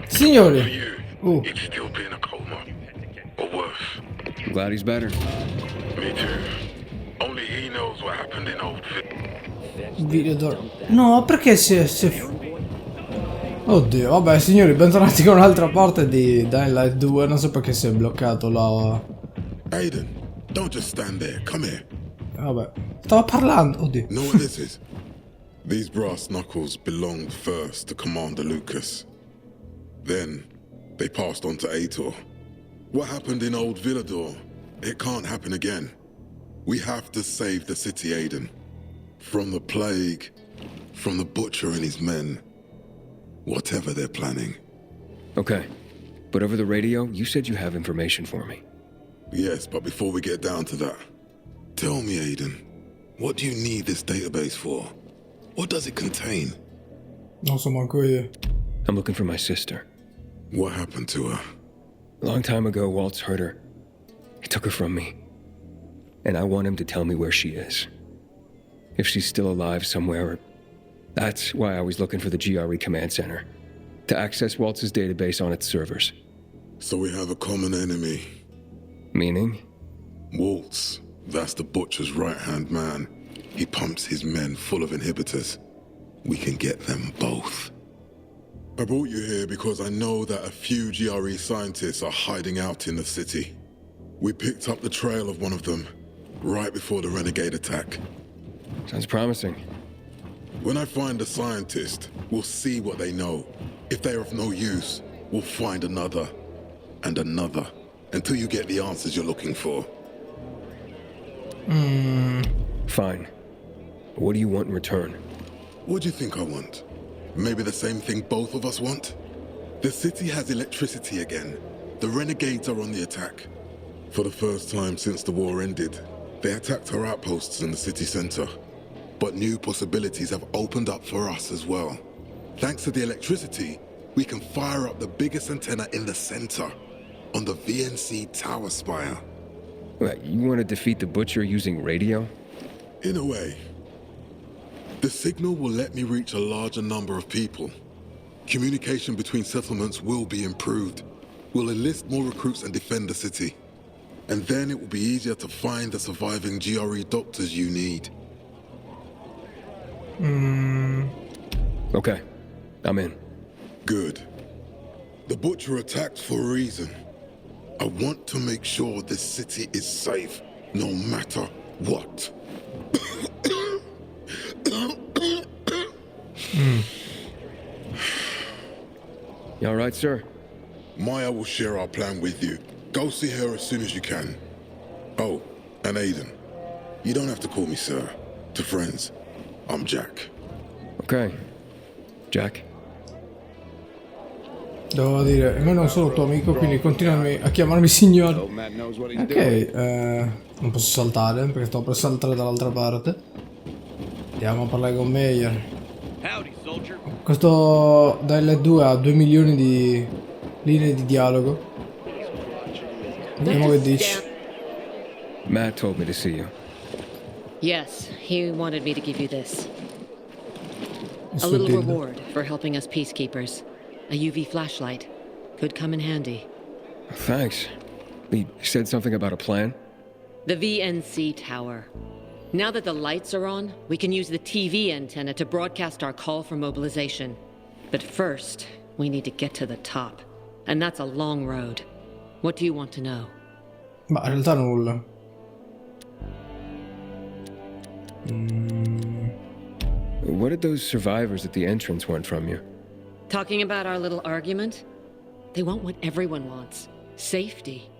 Signori. For you, he'd still be in a coma. Or worse. I'm glad he's better. Me too. Only he knows what happened in Old Video. No, perché Oddio, vabbè signori, bentornati con un'altra parte di Dying Light 2. Non so perché si è bloccato là. Aiden, don't just stand there. Come here. Vabbè, stavo parlando. Oddio. Know what this is? These brass knuckles belonged first to Commander Lucas. Then, they passed on to Aitor. What happened in Old Villador, it can't happen again. We have to save the city, Aiden. From the plague, from the butcher and his men. Whatever they're planning. Okay, but over the radio, you said you have information for me. Yes, but before we get down to that, tell me, Aiden, what do you need this database for? What does it contain? Non so manco io. I'm looking for my sister. What happened to her? A long time ago, Waltz hurt her. He took her from me. And I want him to tell me where she is. If she's still alive somewhere. That's why I was looking for the GRE command center. To access Waltz's database on its servers. So we have a common enemy. Meaning? Waltz. That's the butcher's right-hand man. He pumps his men full of inhibitors. We can get them both. I brought you here because I know that a few GRE scientists are hiding out in the city. We picked up the trail of one of them, right before the renegade attack. Sounds promising. When I find a scientist, we'll see what they know. If they're of no use, we'll find another, and another, until you get the answers you're looking for. Fine. What do you want in return? What do you think I want? Maybe the same thing both of us want? The city has electricity again. The renegades are on the attack. For the first time since the war ended, they attacked our outposts in the city center. But new possibilities have opened up for us as well. Thanks to the electricity, we can fire up the biggest antenna in the center, on the VNC tower spire. What, you want to defeat the Butcher using radio? In a way. The signal will let me reach a larger number of people. Communication between settlements will be improved. We'll enlist more recruits and defend the city. And then it will be easier to find the surviving GRE doctors you need. Okay, I'm in. Good. The Butcher attacked for a reason. I want to make sure this city is safe, no matter what. You all right, sir? Maya will share our plan with you. Go see her as soon as you can. Oh, and Aiden. You don't have to call me sir. To friends, I'm Jack. Ok. Jack? Devo dire, io non sono tuo amico, quindi continuami a chiamarmi signore. Ok, non posso saltare perché sto per saltare dall'altra parte. Andiamo a parlare con Meyer. Questo Dying Light 2 ha 2 milioni di linee di dialogo. Vediamo che dici. Matt told me to see you. Yes, he wanted me to give you this. A little reward for helping us peacekeepers. A UV flashlight. Could come in handy. Thanks. He said something about a plan? The VNC tower. Now that the lights are on, we can use the TV antenna to broadcast our call for mobilization. But first, we need to get to the top. And that's a long road. What do you want to know? Ma in realtà nulla. What did those survivors at the entrance want from you? Talking about our little argument? They want what everyone wants. Safety.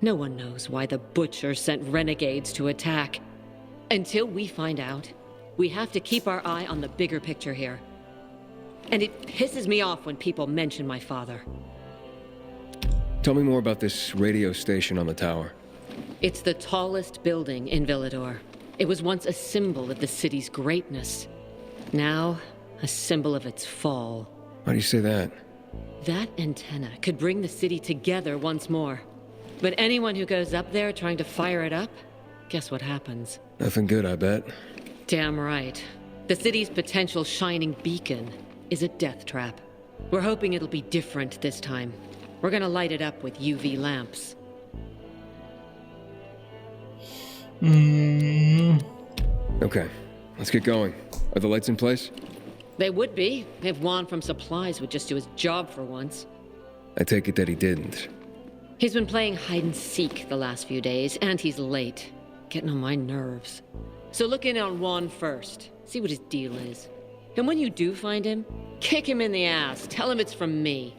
No one knows why the Butcher sent renegades to attack. Until we find out, we have to keep our eye on the bigger picture here. And it pisses me off when people mention my father. Tell me more about this radio station on the tower. It's the tallest building in Villador. It was once a symbol of the city's greatness. Now, a symbol of its fall. Why do you say that? That antenna could bring the city together once more. But anyone who goes up there trying to fire it up, guess what happens? Nothing good, I bet. Damn right. The city's potential shining beacon is a death trap. We're hoping it'll be different this time. We're gonna light it up with UV lamps. Okay, let's get going. Are the lights in place? They would be, if Juan from Supplies would just do his job for once. I take it that he didn't. He's been playing hide-and-seek the last few days, and he's late. Getting on my nerves. So look in on Juan first. See what his deal is. And when you do find him, kick him in the ass. Tell him it's from me.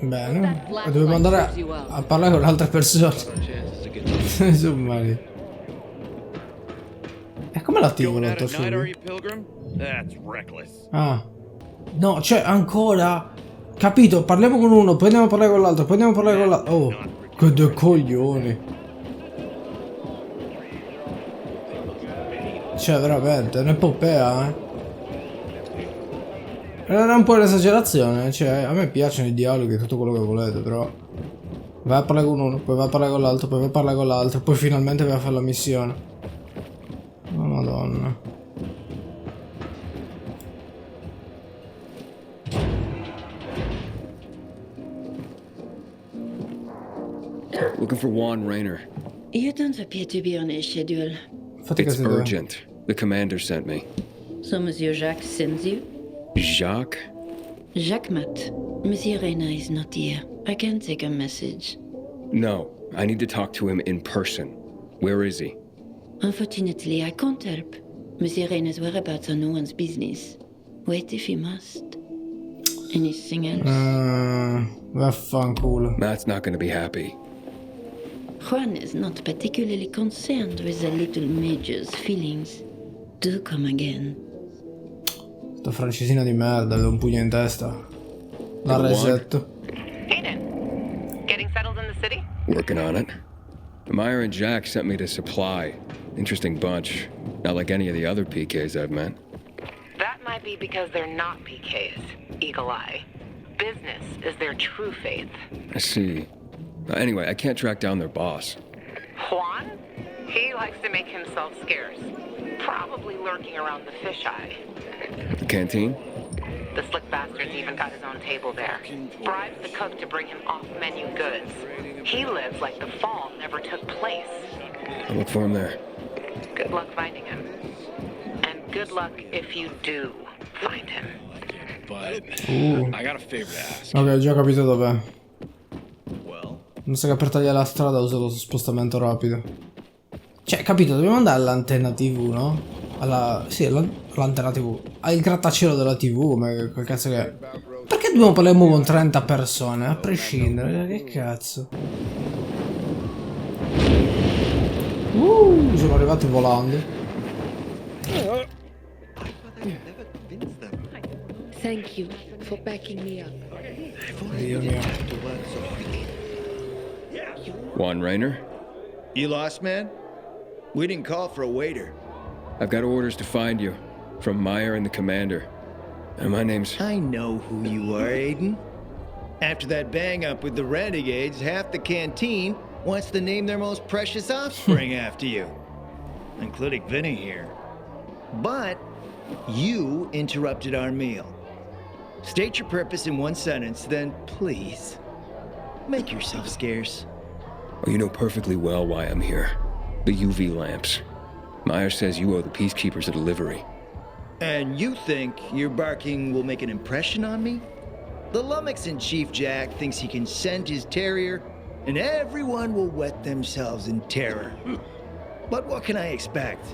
Bene, e dobbiamo andare a parlare con le altre persone. Insomma, e come l'attivo l'autofuoco? Ah. No, cioè, ancora? Capito, parliamo con uno, poi andiamo a parlare con l'altro, poi andiamo a parlare con l'altro. Oh, che due coglioni. Cioè, veramente, è un'epopea, Era un po' l'esagerazione, cioè, a me piacciono i dialoghi e tutto quello che volete, però... Vai a parlare con uno, poi vai a parlare con l'altro, poi vai a parlare con l'altro, poi finalmente vai a fare la missione. Oh, madonna. Looking for Juan Raynor. You don't appear to be on a schedule. It's urgent. The commander sent me. So Monsieur Jacques sends you? Jacques? Jacques Mat. Monsieur Reyna is not here. I can take a message. No, I need to talk to him in person. Where is he? Unfortunately, I can't help. Monsieur Reyna's whereabouts are no one's business. Wait if you must. Anything else? Vaffanculo. Matt's not gonna be happy. Juan is not particularly concerned with the little major's feelings. Do come again. Sto francesina di merda, vedo un pugno in testa. La resetto. Aiden, getting settled in the city? Working on it. Meyer and Jack sent me to Supply. Interesting bunch. Not like any of the other PKs I've met. That might be because they're not PKs, Eagle Eye. Business is their true faith. I see. Anyway, I can't track down their boss. Juan? He likes to make himself scarce. Probably lurking around the fisheye. The canteen? The slick bastard's even got his own table there. Bribes the cook to bring him off-menu goods. He lives like the fall never took place. I'll look for him there. Good luck finding him. And good luck if you do find him. But I got a favor to ask. Ok, ho già capito dov'è. Non so che per tagliare la strada uso lo spostamento rapido. Cioè, capito, dobbiamo andare all'antenna TV, no? Sì, all'antenna TV. Al grattacielo della TV, ma quel cazzo che è. Perché dobbiamo parlare con 30 persone? A prescindere, che cazzo. Sono arrivati volando. Thank you for backing me up. Dio mio. Juan Raynor? You lost, man? We didn't call for a waiter. I've got orders to find you. From Meyer and the commander. And my name's... I know who you are, Aiden. After that bang-up with the Renegades, half the canteen wants to name their most precious offspring after you. Including Vinny here. But you interrupted our meal. State your purpose in one sentence, then please, make yourself scarce. Oh, you know perfectly well why I'm here. The UV lamps. Meyer says you owe the Peacekeepers a delivery. And you think your barking will make an impression on me? The lummox in Chief Jack thinks he can send his terrier, and everyone will wet themselves in terror. But what can I expect?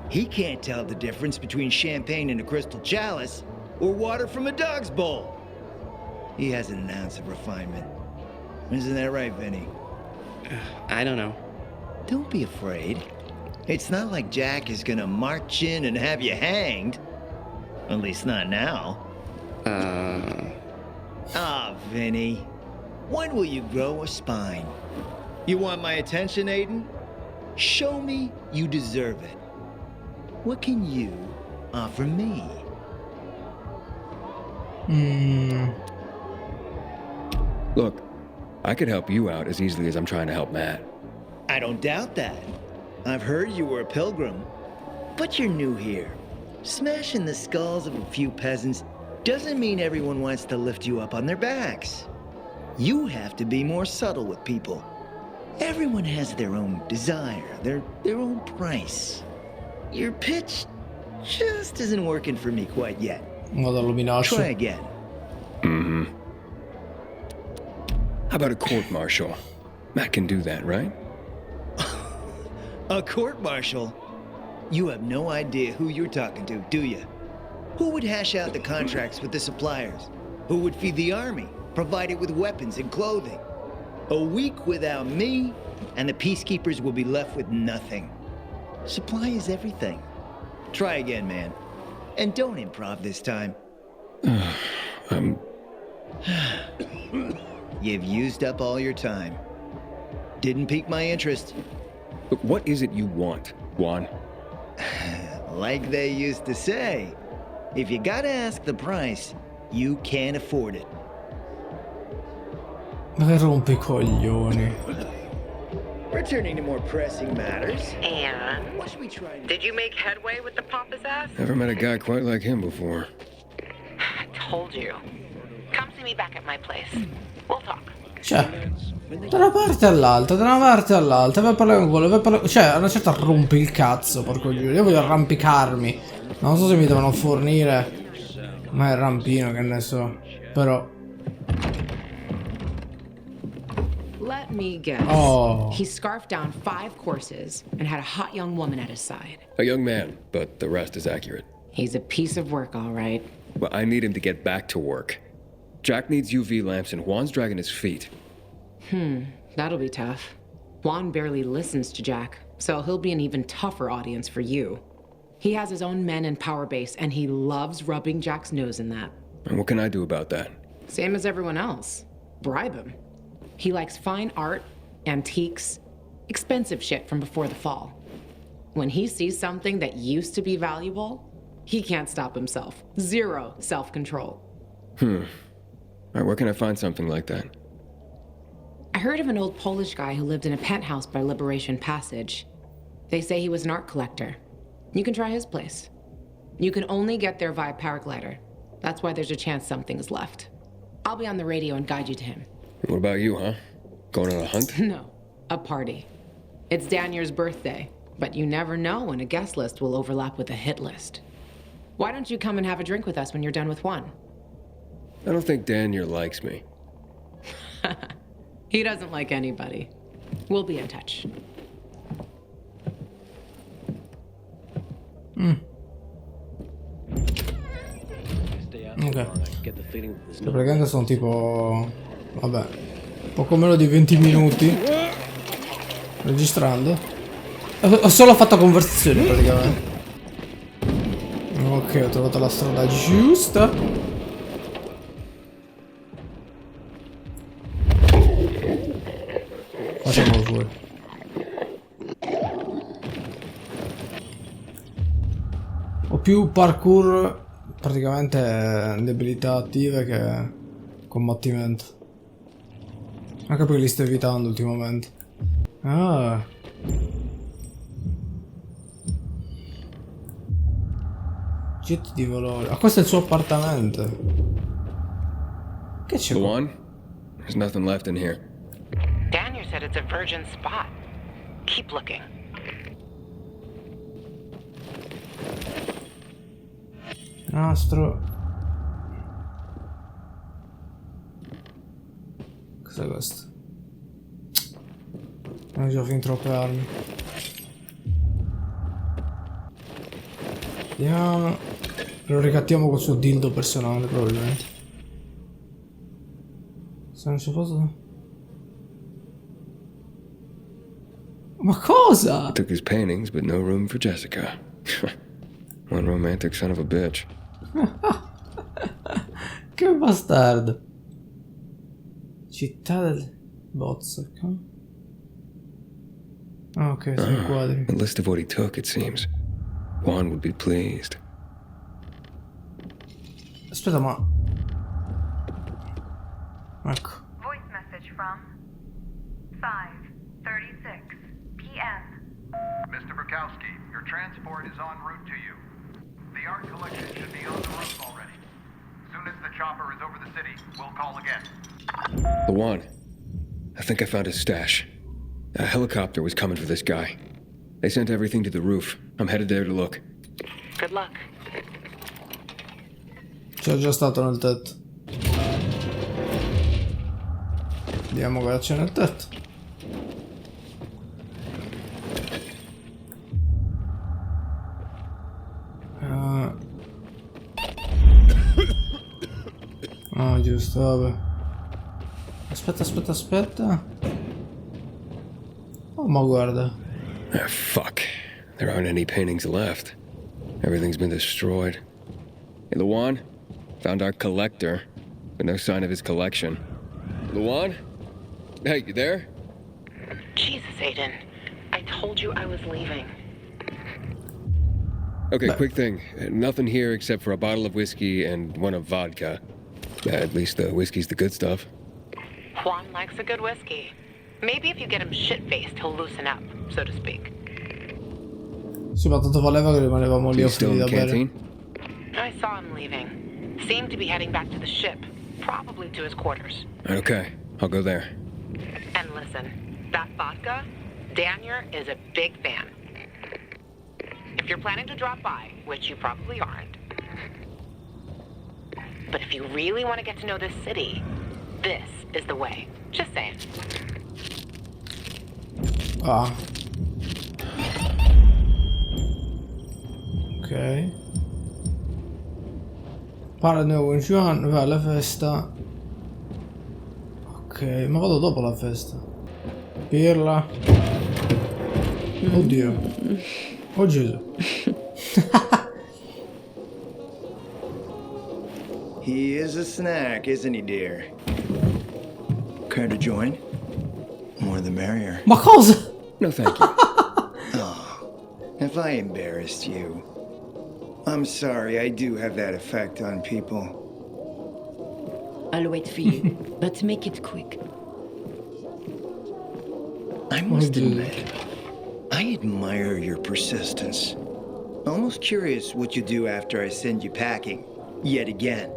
He can't tell the difference between champagne in a crystal chalice or water from a dog's bowl. He hasn't an ounce of refinement. Isn't that right, Vinny? I don't know. Don't be afraid. It's not like Jack is gonna march in and have you hanged. At least not now. Ah, Vinny. When will you grow a spine? You want my attention, Aiden? Show me you deserve it. What can you offer me? Look, I could help you out as easily as I'm trying to help Matt. I don't doubt that. I've heard you were a pilgrim, but you're new here. Smashing the skulls of a few peasants doesn't mean everyone wants to lift you up on their backs. You have to be more subtle with people. Everyone has their own desire, their own price. Your pitch just isn't working for me quite yet. Modo luminoso. Try again. Mm-hmm. How about a court-martial? Matt can do that, right? A court-martial? You have no idea who you're talking to, do you? Who would hash out the contracts with the suppliers? Who would feed the army, provide it with weapons and clothing? A week without me, and the peacekeepers will be left with nothing. Supply is everything. Try again, man. And don't improv this time. You've used up all your time. Didn't pique my interest. But what is it you want, Juan? Like they used to say, if you gotta ask the price, you can't afford it. Ma che rompi i coglioni. Returning to more pressing matters. And What should we try? did you make headway with the pompous ass? Never met a guy quite like him before. I told you. Come see me back at my place. We'll talk. Cioè, da una parte all'altra, da una parte all'altra, vai a parlare con quello, cioè, a una certa rompi il cazzo, porco giuro. Io voglio arrampicarmi. Non so se mi devono fornire, ma è il rampino, che ne so. Però... Let me guess. Oh. He scarfed down 5 courses and had a hot young woman at his side. A young man, but the rest is accurate. He's a piece of work, all right. Well, I need him to get back to work. Jack needs UV lamps and Juan's dragging his feet. That'll be tough. Juan barely listens to Jack, so he'll be an even tougher audience for you. He has his own men and power base, and he loves rubbing Jack's nose in that. And what can I do about that? Same as everyone else. Bribe him. He likes fine art, antiques, expensive shit from before the fall. When he sees something that used to be valuable, he can't stop himself. 0 self-control. All right, where can I find something like that? I heard of an old Polish guy who lived in a penthouse by Liberation Passage. They say he was an art collector. You can try his place. You can only get there via paraglider. That's why there's a chance something's left. I'll be on the radio and guide you to him. What about you, huh? Going on a hunt? No, a party. It's Danier's birthday, but you never know when a guest list will overlap with a hit list. Why don't you come and have a drink with us when you're done with Juan? I don't think Danier likes me. He doesn't like anybody. We'll be in touch. Ok. Praticamente sono tipo... Vabbè, poco meno di 20 minuti registrando. Ho solo fatto conversazioni praticamente. Ok, ho trovato la strada giusta. Facciamolo fuori. Ho più parkour, praticamente debilità attive che combattimento. Anche perché li sto evitando ultimamente. Ah. Oggetti di valore. Ah, questo è il suo appartamento. Che c'è Go qua? on. There's nothing left in here. Daniel said it's a virgin spot. Keep looking. Nastro. Cos'è questo? Ho già fin troppe armi. Andiamo. Lo ricattiamo col suo dildo personale probabilmente. Se non ci posso... Ma cosa? Took his paintings, but no room for Jessica. One romantic son of a bitch. Che bastardo. Città del bozzo. Ah, ok, sono i quadri. A list of what he took, it seems. Juan would be pleased. Aspetta, ma... Ecco. Voice message from 5:36 p.m. Mr. Bukowski, your transport is en route to you. The the art collection should be on the roof already. As soon as the chopper is over the city, we'll call again. Juan, I think I found his stash. A helicopter was coming for this guy. They sent everything to the roof. I'm headed there to look. Good luck. C'è già stato nel tetto. Vediamo cosa c'è nel tetto. Ah, giusto, vabbè. Aspetta. Oh, ma guarda. Ah, fuck. There aren't any paintings left. Everything's been destroyed. Hey, Luan? Found our collector, but no sign of his collection. Luan? Hey, you there? Jesus, Aiden. I told you I was leaving. Okay, quick thing. Nothing here except for a bottle of whiskey and one of vodka. At least the whiskey's the good stuff. Juan likes a good whiskey. Maybe if you get him shit-faced, he'll loosen up, so to speak. Sì, ma tanto valeva che rimanevamo lì a offrire da bere. I saw him leaving. Seemed to be heading back to the ship, probably to his quarters. Okay, I'll go there. And listen, that vodka, Daniel is a big fan. If you're planning to drop by, which you probably aren't, but if you really want to get to know this city, this is the way. Just saying. Ah. Ok. Parla di nuovo con Juan, va alla festa. Ok, ma vado dopo la festa. Pirla. Oddio. Oh Gesù. He is a snack, isn't he, dear? Care to join? More the merrier. Ma cosa? No, thank you. Oh, if I embarrassed you, I'm sorry. I do have that effect on people. I'll wait for you, but make it quick. I must admit, I admire your persistence. Almost curious what you do after I send you packing, yet again.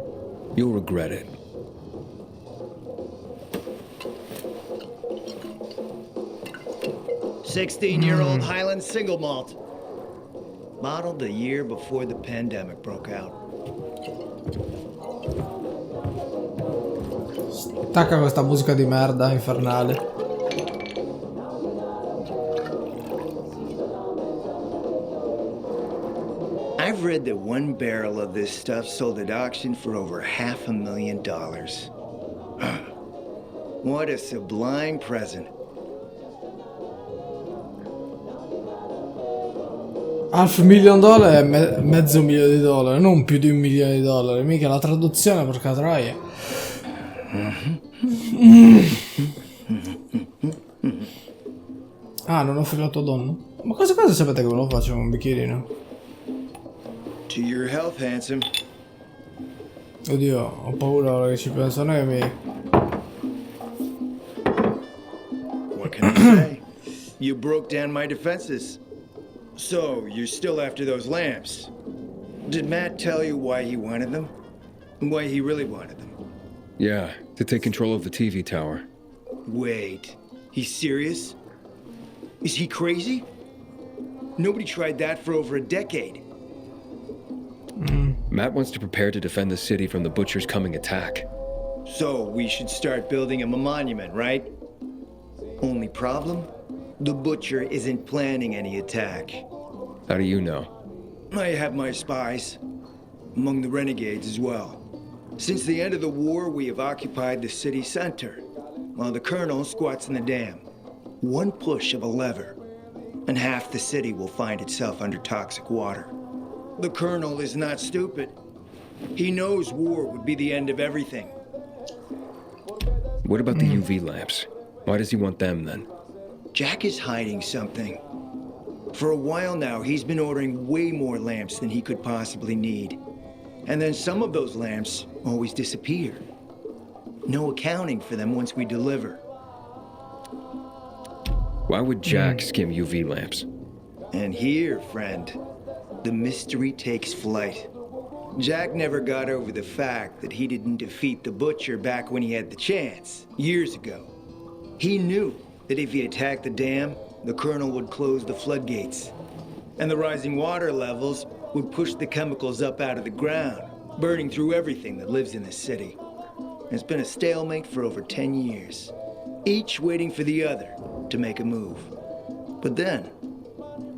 You'll regret it. "16-year-old Highland single malt. Bottled the year before the pandemic broke out." Stacca questa musica di merda infernale. I've read that one barrel of this stuff sold at auction for over $500,000. What a sublime present. $500,000 è mezzo milione di dollari, non più di $1 milione. Mica la traduzione, porca troia. Ah, non ho filato donna. Ma cosa sapete che me lo faccio con un bicchierino? To your health, handsome. Oddio, ho paura ora che ci penso. Non è che mi... What can I say? You broke down my defenses. So, you're still after those lamps. Did Matt tell you why he wanted them? Why he really wanted them? Yeah, to take control of the TV tower. Wait, he's serious? Is he crazy? Nobody tried that for over a decade. Matt wants to prepare to defend the city from the Butcher's coming attack. So, we should start building him a monument, right? Only problem? The Butcher isn't planning any attack. How do you know? I have my spies. Among the renegades as well. Since the end of the war, we have occupied the city center, while the Colonel squats in the dam. One push of a lever, and half the city will find itself under toxic water. The Colonel is not stupid. He knows war would be the end of everything. What about the UV lamps? Why does he want them then? Jack is hiding something. For a while now, he's been ordering way more lamps than he could possibly need. And then some of those lamps always disappear. No accounting for them once we deliver. Why would Jack skim UV lamps? And here, friend, the mystery takes flight. Jack never got over the fact that he didn't defeat the Butcher back when he had the chance, years ago. He knew that if he attacked the dam, the Colonel would close the floodgates. And the rising water levels would push the chemicals up out of the ground, burning through everything that lives in the city. It's been a stalemate for over 10 years, each waiting for the other to make a move. But then,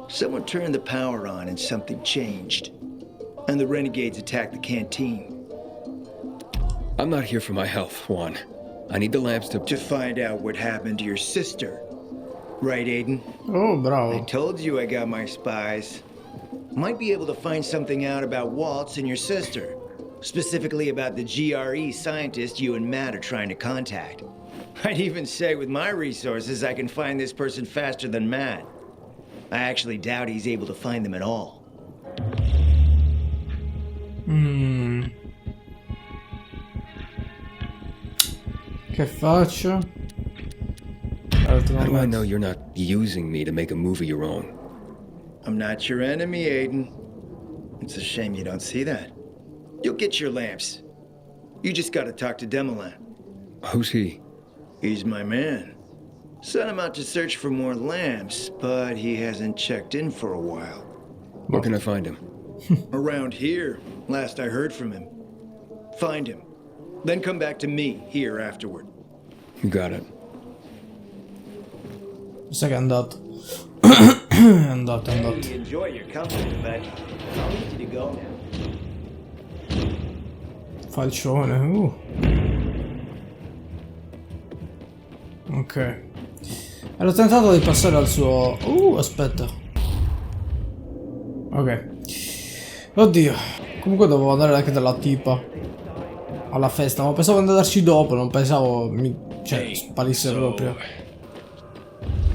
someone turned the power on and something changed. And the renegades attacked the canteen. I'm not here for my health, Juan. I need the lamps to find out what happened to your sister. Right, Aiden? Oh, bravo. I told you I got my spies. Might be able to find something out about Waltz and your sister. Specifically about the GRE scientist you and Matt are trying to contact. I'd even say with my resources I can find this person faster than Matt. I actually doubt he's able to find them at all. Che faccio? How do I know you're not using me to make a move of your own? I'm not your enemy, Aiden. It's a shame you don't see that. You'll get your lamps. You just gotta talk to Demolan. Who's he? He's my man. Sent him out to search for more lamps, but he hasn't checked in for a while. Where can I find him? Around here, last I heard from him. Find him. Then come back to me here afterward. You got it. Mi sa che è andato. È andato. Enjoy your company, but I'll need you to go now. Falcione, Ok. Ero tentato di passare al suo... aspetta. Ok. Oddio. Comunque dovevo andare anche dalla tipa alla festa, ma pensavo di andarci dopo, non pensavo cioè sparisse proprio.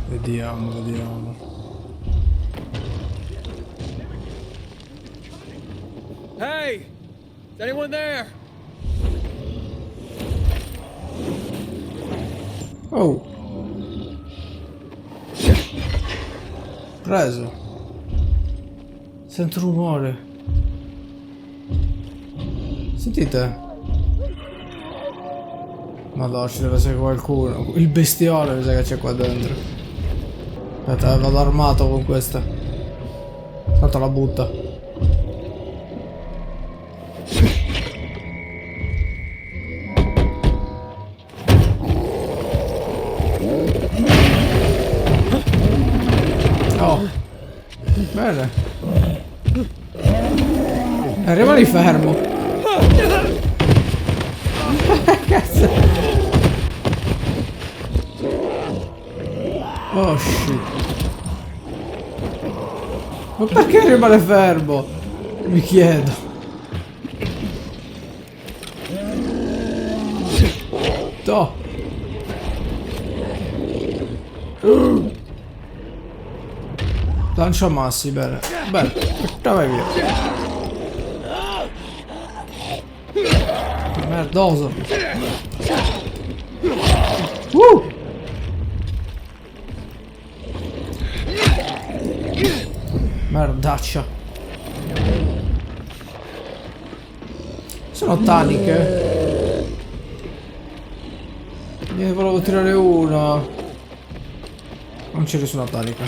Vediamo. Hey! Is anyone there? Oh. Preso. Sento rumore. Sentite? Madonna, ci deve essere qualcuno. Il bestione mi sa che c'è qua dentro. Aspetta, vado armato con questa. Tanto la butta. Oh. Bene. Rimani fermo. Cazzo. Oh shit. Ma perché rimane fermo? Mi chiedo. No. Lancia massi, bene. Bene, vai via. Merdoso. Merdaccia. Sono taniche. Ne volevo tirare una. Non c'è nessuna tanica.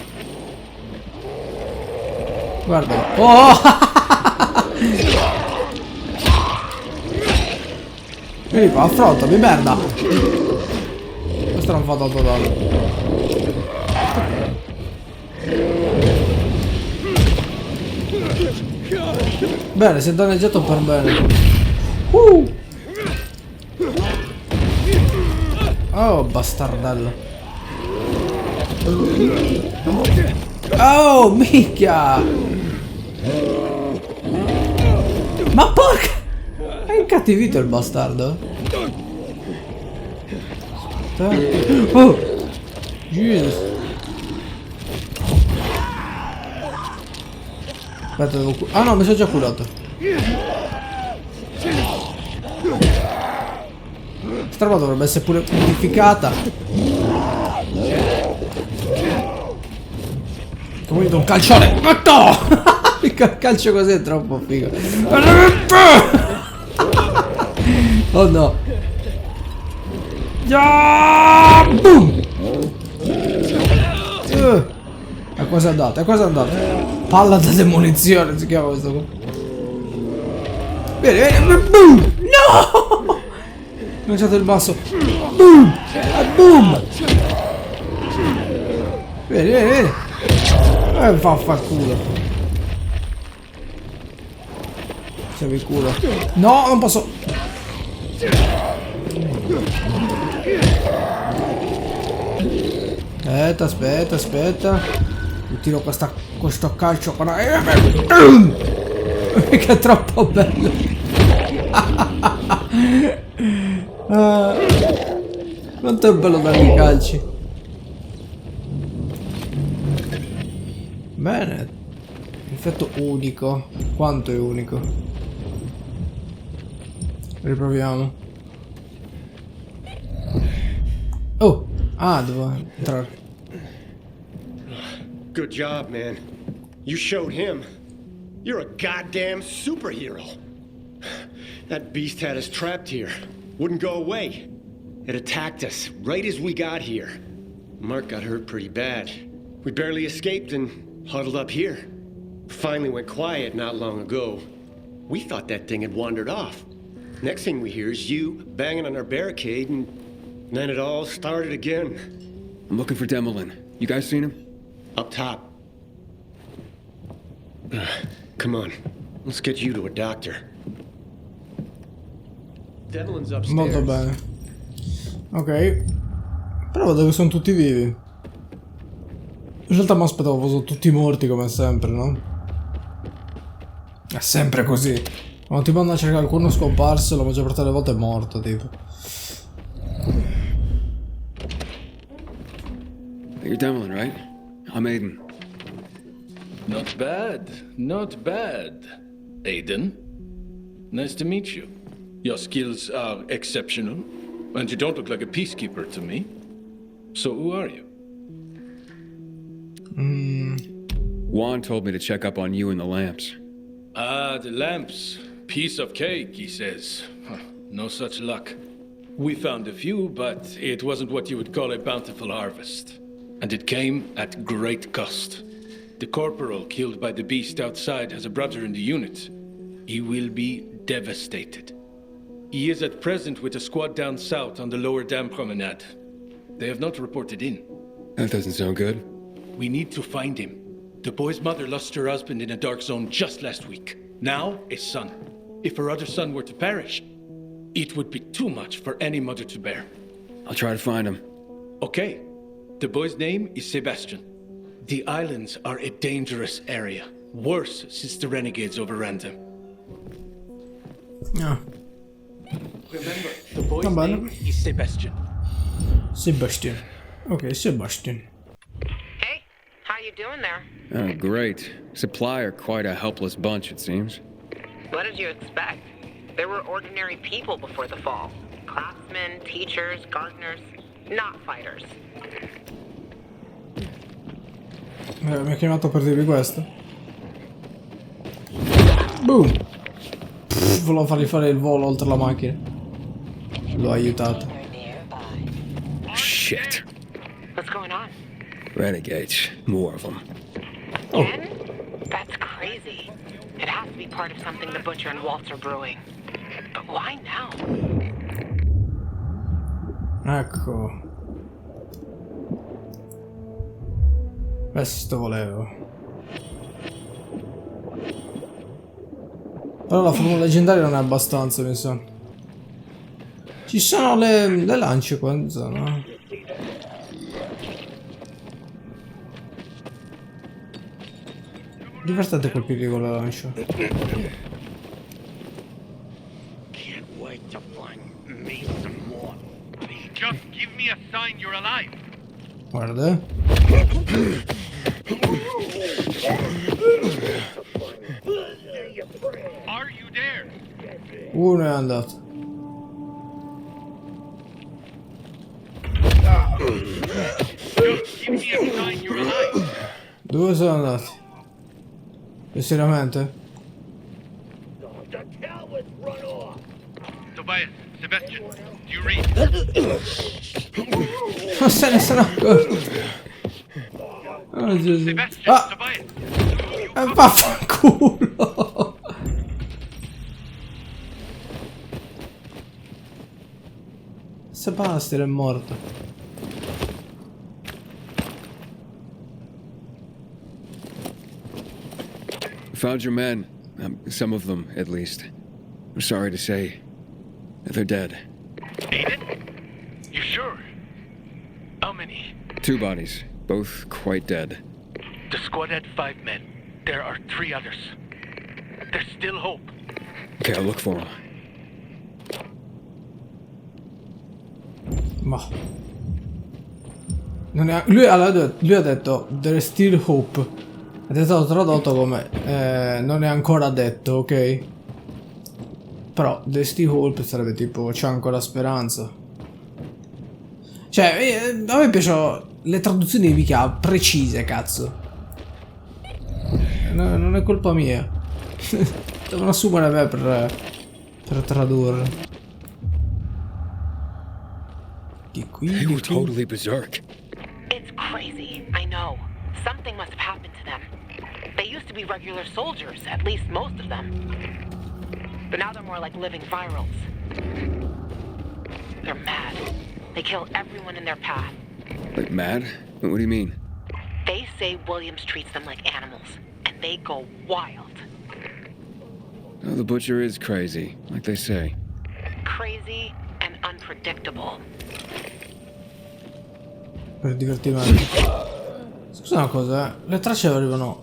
Guarda. Oh! Vieni qua, affrontami, merda. Questo non fa tanto danno. Bene, si è danneggiato per bene. Oh, bastardello. Oh, minchia. Ma porca. È incattivito il bastardo. Oh, Jesus. Aspetta, devo ah no, mi sono già curato. Questa roba dovrebbe essere pure modificata. Come un calcione. No! Il calcio così è troppo figo. Oh no. Boom! È quasi andato, è quasi andato. Palla da demolizione si chiama questo qua. Vieni, vieni, boom! No! Lanciate il basso. Boom! Boom! Vieni, vieni, vieni. Vaffanculo. Siamo in culo. No, non posso. Aspetta, aspetta, aspetta. Mi tiro questo calcio qua. Che è troppo bello. Quanto è bello dare i calci. Bene. Effetto unico. Quanto è unico? Riproviamo. Oh. Ah, devo entrare. Good job, man. You showed him. You're a goddamn superhero. That beast had us trapped here. Wouldn't go away. It attacked us right as we got here. Mark got hurt pretty bad. We barely escaped and huddled up here. Finally went quiet not long ago. We thought that thing had wandered off. Next thing we hear is you banging on our barricade, and then it all started again. I'm looking for Demolin. You guys seen him? Up top. Come on. Let's get you to a doctor. Demolin's upstairs. Molto bene. Ok. Però vedo che sono tutti vivi. In realtà mi aspettavo fossero tutti morti come sempre, no? È sempre così. Quando ti vanno a cercare qualcuno scomparso, la maggior parte delle volte è morto, tipo. You're Demolin, right? I'm Aiden. Not bad, not bad. Aiden, nice to meet you. Your skills are exceptional, and you don't look like a peacekeeper to me. So who are you? Juan told me to check up on you and the lamps. Ah, the lamps. Piece of cake, he says. Huh, no such luck. We found a few, but it wasn't what you would call a bountiful harvest. And it came at great cost. The corporal killed by the beast outside has a brother in the unit. He will be devastated. He is at present with a squad down south on the lower dam promenade. They have not reported in. That doesn't sound good. We need to find him. The boy's mother lost her husband in a dark zone just last week. Now, a son. If her other son were to perish, it would be too much for any mother to bear. I'll try to find him. Okay. The boy's name is Sebastian. The islands are a dangerous area. Worse since the renegades overran them. No. Remember, the boy's name is Sebastian. Sebastian. Okay, Sebastian. Hey, how you doing there? Oh, great. Supply are quite a helpless bunch, it seems. What did you expect? There were ordinary people before the fall. Craftsmen, teachers, gardeners, not fighters. Mi ha chiamato per dirvi questo. Boom! Volevo fargli fare il volo oltre la macchina. L'ho aiutato. Shit. What's going on? Renegades. More of them. Oh. Again? That's crazy. It has to be part of something the Butcher and Waltz are brewing. But why now? Ecco. Questo volevo. Però la formula leggendaria non è abbastanza, mi sa. Ci sono le lance qua in zona. Divertente colpirli con la lancia. Can't wait to find me some more. Just give me a sign you're alive. Guarda. Are you there? Uno è andato. Just give me a sign you're alive. Due sono andati. Seriamente? Tobias, Sebastian, do you read? Non se ne sono accorto. Oh, Gesù. Sebastian, Ah! Tobias. Vaffanculo! Sebastian è morto. Found your men. Some of them, at least. I'm sorry to say, they're dead. Aiden? You sure? How many? 2 bodies, both quite dead. The squad had 5 men. There are 3 others. There's still hope. Okay, I'll look for them. Ma non è... lui ha detto there is still hope. Ed è stato tradotto come non è ancora detto, ok? Però there is still hope sarebbe tipo c'è ancora speranza. Cioè a me piacciono le traduzioni mica precise, cazzo. Non è colpa mia. Devono assumere me per tradurre. They were totally berserk. It's crazy, I know. Something must have happened to them. They used to be regular soldiers, at least most of them. But now they're more like living virals. They're mad. They kill everyone in their path. Like mad? What do you mean? They say Williams treats them like animals, and they go wild. Oh, the butcher is crazy, like they say. Crazy and unpredictable. Per divertimento. Scusa una cosa, le tracce arrivano.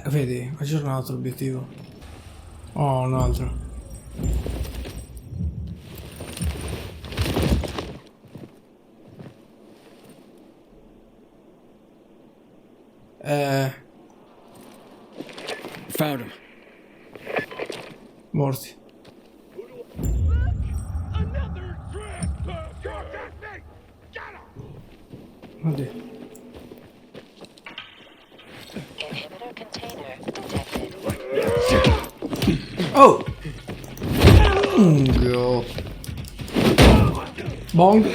Vedi, aggiornato l'obiettivo. Oh, un altro. Found him. Morti. Oddio. Oh! Go. Bong.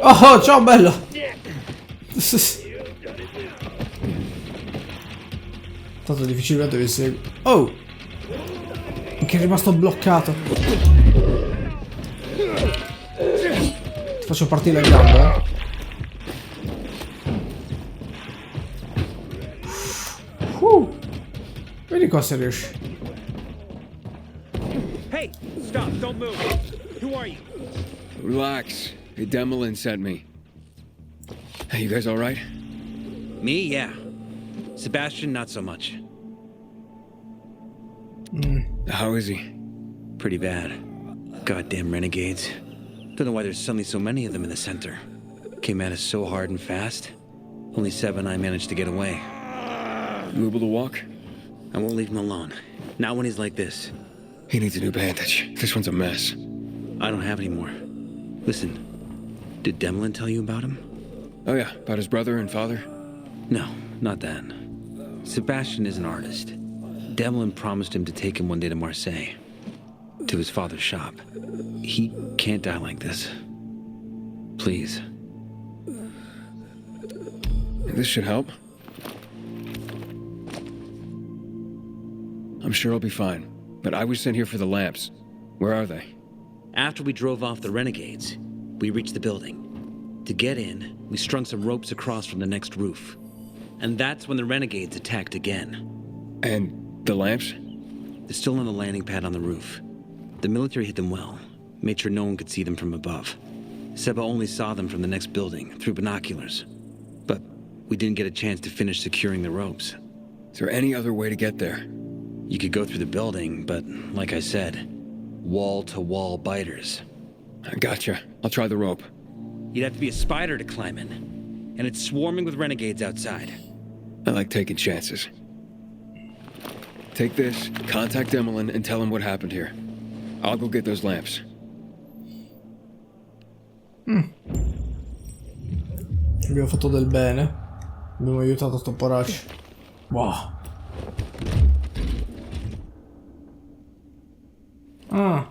Oh, ciao bello. Tanto difficilmente vi seguo. Oh! Che è rimasto bloccato. Ti faccio partire le gambe, Vedi qua se riesci. Hey, stop, don't move. Who are you? Relax. Hey, Demolin sent me. Hey, you guys all right? Me, yeah. Sebastian, not so much. How is he? Pretty bad. Goddamn renegades. Don't know why there's suddenly so many of them in the center. Came at us so hard and fast. Only Seb and I managed to get away. You able to walk? I won't leave him alone. Not when he's like this. He needs a new bandage. This one's a mess. I don't have any more. Listen, did Demolin tell you about him? Oh yeah, about his brother and father? No, not that. Sebastian is an artist. Demolin promised him to take him one day to Marseille. To his father's shop. He can't die like this. Please. This should help. I'm sure I'll be fine. But I was sent here for the lamps. Where are they? After we drove off the renegades, we reached the building. To get in, we strung some ropes across from the next roof. And that's when the renegades attacked again. And the lamps? They're still on the landing pad on the roof. The military hit them well, made sure no one could see them from above. Seba only saw them from the next building, through binoculars. But we didn't get a chance to finish securing the ropes. Is there any other way to get there? You could go through the building, but like I said, wall-to-wall biters. I gotcha. I'll try the rope. You'd have to be a spider to climb in. And it's swarming with renegades outside. I like taking chances. Take this, contact Demolin, and tell him what happened here. I'll go get those lamps. Abbiamo fatto del bene. Abbiamo aiutato sto poraccio. Wow. Ah.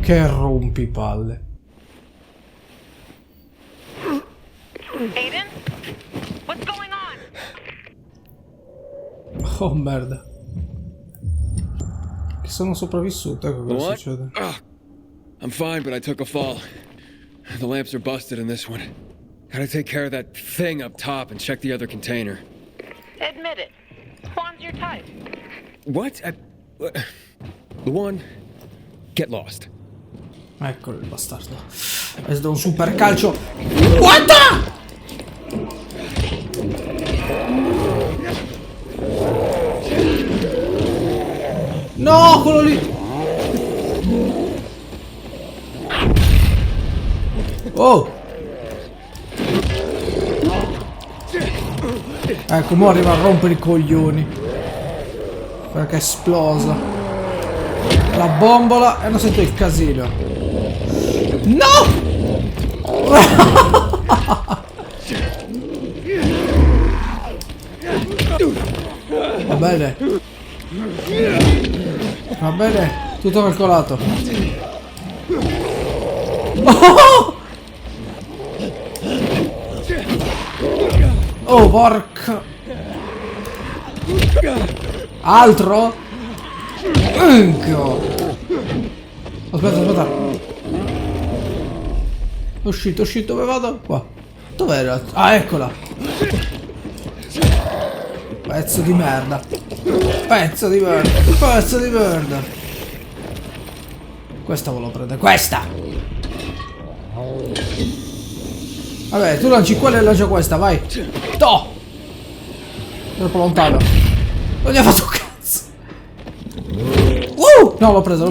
Che rompipalle. Aiden? What's going on? Oh merda. Che sono sopravvissuto, ecco cosa What? succede. I'm fine, but I took a fall. The lamps are busted in this one. Gotta take care of that thing up top and check the other container. Admit it. Juan's your type. What? The one... Get lost. Eccolo il bastardo. È stato un super calcio. What? No, quello lì. Oh. Ecco, mo arriva a rompere i coglioni. Perché è esplosa la bombola e non sento il casino. No! Va bene. Va bene, tutto calcolato. Oh! Oh, porca. Altro? Ecco. Aspetta. Uscito, dove vado? Qua. Dov'era? Ah, eccola. Pezzo di merda. Pezzo di merda. Questa volevo prendere. Questa! Vabbè, tu lanci quella e lancio questa, vai. No! Troppo lontano. Non gli ha fatto un cazzo. No, l'ho preso.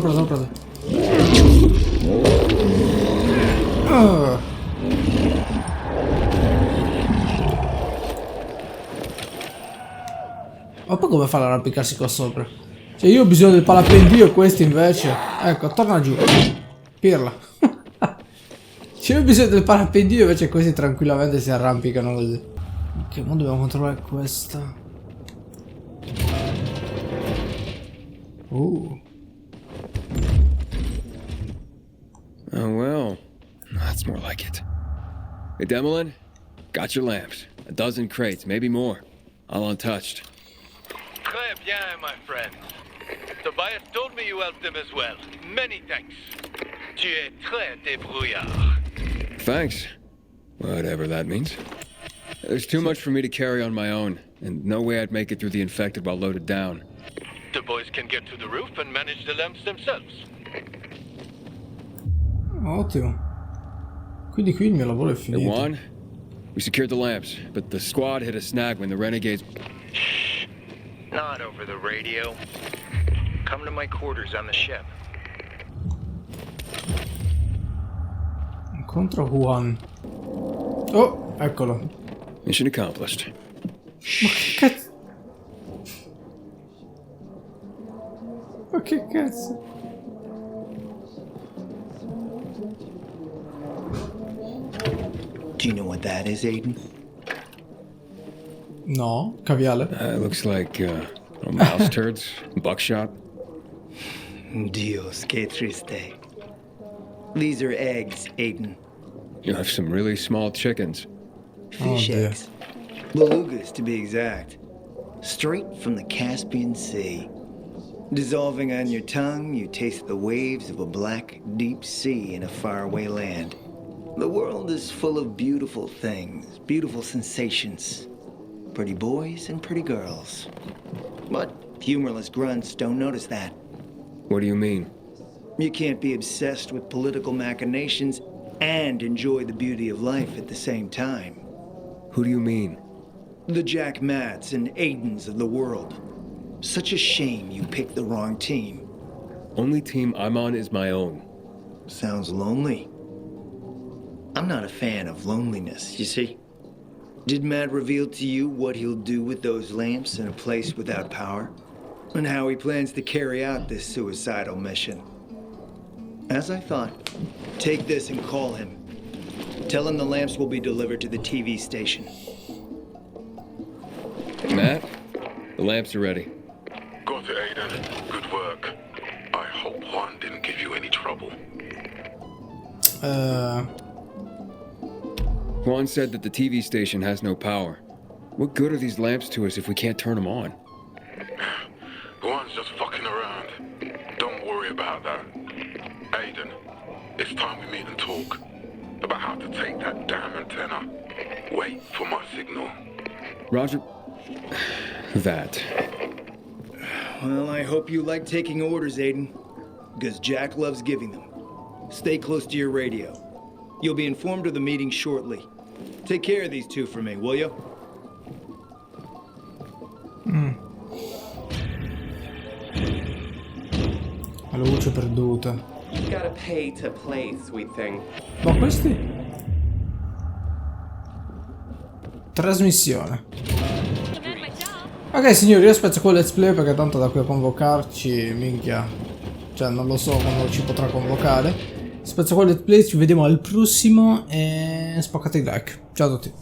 Ma poi come fa ad arrampicarsi qua sopra? Cioè io ho bisogno del parapendio e questi invece. Ecco, torna giù. Pirla. Cioè io ho bisogno del parapendio invece questi tranquillamente si arrampicano così. Ok, ora dobbiamo controllare questa. Oh well, that's more like it. Hey Demolin, got your lamps. A dozen crates, maybe more. All untouched. Très bien, my friend. Tobias told me you helped him as well. Many thanks. Tu es très débrouillard. Thanks. Whatever that means. There's too much for me to carry on my own, and no way I'd make it through the infected while loaded down. The boys can get to the roof and manage the lamps themselves. Ottimo. Quindi qui il mio lavoro è Hey, finito. Juan, we secured the lamps, but the squad hit a snag when the renegades... Shh. Not over the radio. Come to my quarters on the ship. Incontro Juan. Oh, eccolo. Mission accomplished. Ma che cazzo? Ma che cazzo? Do you know what that is, Aiden? No, caviale. Looks like mouse turds, buckshot. Dios, que triste. These are eggs, Aiden. You have some really small chickens. Fish eggs. Belugas, to be exact. Straight from the Caspian Sea. Dissolving on your tongue, you taste the waves of a black, deep sea in a faraway land. The world is full of beautiful things, beautiful sensations. Pretty boys and pretty girls. But humorless grunts don't notice that. What do you mean? You can't be obsessed with political machinations and enjoy the beauty of life at the same time. Who do you mean? The Jack Matts and Aidens of the world. Such a shame you picked the wrong team. Only team I'm on is my own. Sounds lonely. I'm not a fan of loneliness, you see? Did Matt reveal to you what he'll do with those lamps in a place without power? And how he plans to carry out this suicidal mission? As I thought, take this and call him. Tell him the lamps will be delivered to the TV station. Matt, the lamps are ready. Got it, Aiden. Good work. I hope Juan didn't give you any trouble. Juan said that the TV station has no power. What good are these lamps to us if we can't turn them on? Juan's just fucking around. Don't worry about that. Aiden, it's time we meet and talk about how to take that damn antenna. Wait for my signal. Roger. That. Well, I hope you like taking orders, Aiden. Because Jack loves giving them. Stay close to your radio. You'll be informed of the meeting shortly. Take care of these two for me, will you? La luce perduta. Gotta pay to play, sweet thing. Ma questi? Trasmissione. Ok signori, io spezzo con let's play perché tanto da qui a convocarci, minchia. Cioè non lo so quando ci potrà convocare. Spezzo con let's play, ci vediamo al prossimo e spaccate il like. Ciao a tutti.